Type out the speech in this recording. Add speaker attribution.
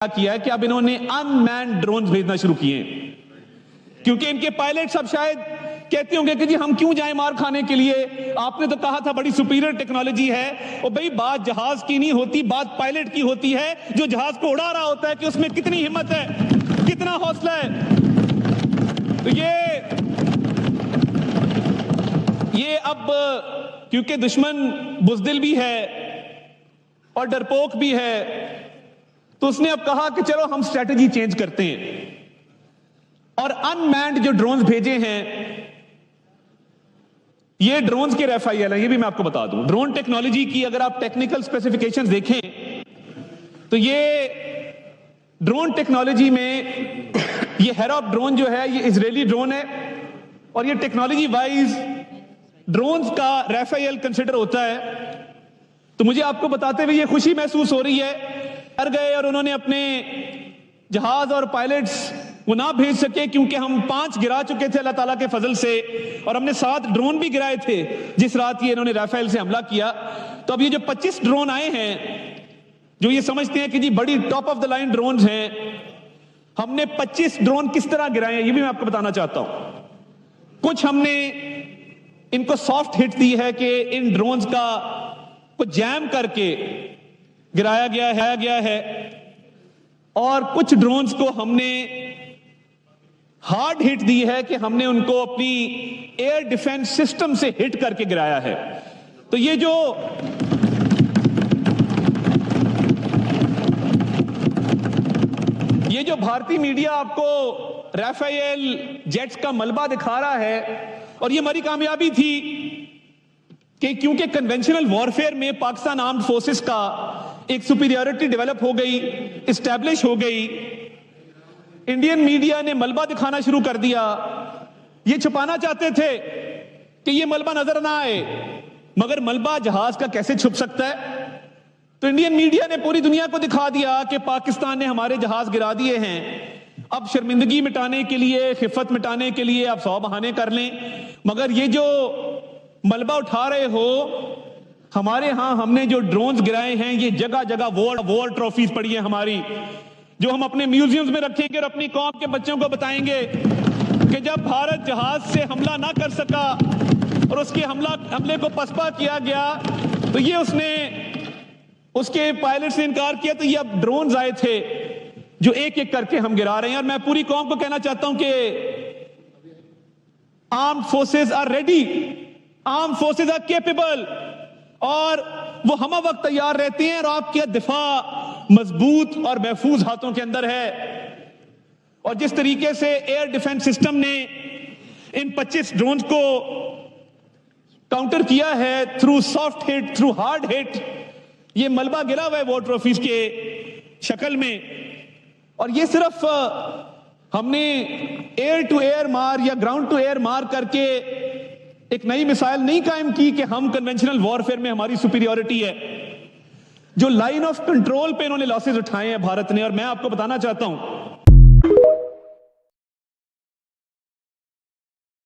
Speaker 1: کیا ہے کہ اب انہوں نے ان-مینڈ ڈرونز بھیجنا شروع کیے ہیں، کیونکہ ان کے پائلٹس اب شاید کہتے ہوں گے کہ جی ہم کیوں جائیں مار کھانے کے لیے، آپ نے تو کہا تھا بڑی سپیریئر ٹیکنالوجی ہے۔ اور بھئی بات جہاز کی نہیں ہوتی، بات پائلٹ کی ہوتی ہے جو جہاز کو اڑا رہا ہوتا ہے کہ اس میں کتنی ہمت ہے، کتنا حوصلہ ہے۔ تو یہ اب کیونکہ دشمن بزدل بھی ہے اور ڈرپوک بھی ہے، تو اس نے اب کہا کہ چلو ہم اسٹریٹجی چینج کرتے ہیں، اور ان-مینڈ جو ڈرونز بھیجے ہیں یہ ڈرونز کے ریفائل ہیں۔ یہ بھی میں آپ کو بتا دوں، ڈرون ٹیکنالوجی کی اگر آپ ٹیکنیکل اسپیسیفیکیشن دیکھیں تو یہ ڈرون ٹیکنالوجی میں یہ ہیروپ ڈرون جو ہے یہ اسرائیلی ڈرون ہے، اور یہ ٹیکنالوجی وائز ڈرونز کا ریفائل کنسیڈر ہوتا ہے۔ تو مجھے آپ کو بتاتے ہوئے یہ خوشی محسوس ہو رہی ہے، ڈر گئے اور انہوں نے اپنے جہاز اور پائلٹس وہ نہ بھیج سکے، کیونکہ ہم 5 گرا چکے تھے اللہ تعالیٰ کے فضل سے، اور ہم نے 7 ڈرون بھی گرائے تھے جس رات یہ انہوں نے رافیل سے حملہ کیا۔ تو اب یہ جو 25 ڈرون آئے ہیں جو یہ سمجھتے ہیں کہ جی بڑی top of the line drones ہیں، ہم نے 25 ڈرون کس طرح گرائے ہیں یہ بھی میں آپ کو بتانا چاہتا ہوں۔ کچھ ہم نے ان کو سافٹ ہٹ دی ہے کہ ان ڈرونز کا کو جیم کر کے گرایا گیا ہے، اور کچھ ڈرونز کو ہم نے ہارڈ ہٹ دی ہے کہ ہم نے ان کو اپنی ایئر ڈیفنس سسٹم سے ہٹ کر کے گرایا ہے۔ تو یہ جو بھارتی میڈیا آپ کو رافیل جیٹس کا ملبہ دکھا رہا ہے، اور یہ ہماری کامیابی تھی کہ کیونکہ کنونشنل وارفیئر میں پاکستان آرمڈ فورسز کا ایک سپیریورٹی ڈیولپ ہو گئی، اسٹیبلش ہو گئی، انڈین میڈیا نے ملبہ دکھانا شروع کر دیا۔ یہ چھپانا چاہتے تھے کہ یہ ملبہ نظر نہ آئے، مگر ملبہ جہاز کا کیسے چھپ سکتا ہے؟ تو انڈین میڈیا نے پوری دنیا کو دکھا دیا کہ پاکستان نے ہمارے جہاز گرا دیے ہیں۔ اب شرمندگی مٹانے کے لیے، خفت مٹانے کے لیے آپ 100 بہانے کر لیں، مگر یہ جو ملبہ اٹھا رہے ہو، ہمارے ہاں ہم نے جو ڈرونز گرائے ہیں یہ جگہ جگہ وار ٹرافیز پڑی ہیں ہماری، جو ہم اپنے میوزیمز میں رکھیں گے اور اپنی قوم کے بچوں کو بتائیں گے کہ جب بھارت جہاز سے حملہ نہ کر سکا اور اس کے حملے کو پسپا کیا گیا تو یہ اس کے پائلٹ سے انکار کیا، تو یہ اب ڈرونز آئے تھے جو ایک ایک کر کے ہم گرا رہے ہیں۔ اور میں پوری قوم کو کہنا چاہتا ہوں کہ armed forces are ready, armed forces are capable, اور وہ ہمہ وقت تیار رہتے ہیں، اور آپ کی دفاع مضبوط اور محفوظ ہاتھوں کے اندر ہے۔ اور جس طریقے سے ایئر ڈیفنس سسٹم نے ان 25 ڈرونز کو کاؤنٹر کیا ہے تھرو سافٹ ہٹ، تھرو ہارڈ ہٹ، یہ ملبہ گرا ہوا ہے وار ٹرافیز کے شکل میں۔ اور یہ صرف ہم نے ایئر ٹو ایئر مار یا گراؤنڈ ٹو ایئر مار کر کے ایک نئی مثال نہیں قائم کی کہ ہم کنونشنل وارفیئر میں ہماری سپیریورٹی ہے۔ جو لائن آف کنٹرول پہ انہوں نے لاسز اٹھائے ہیں بھارت نے، اور میں آپ کو بتانا چاہتا ہوں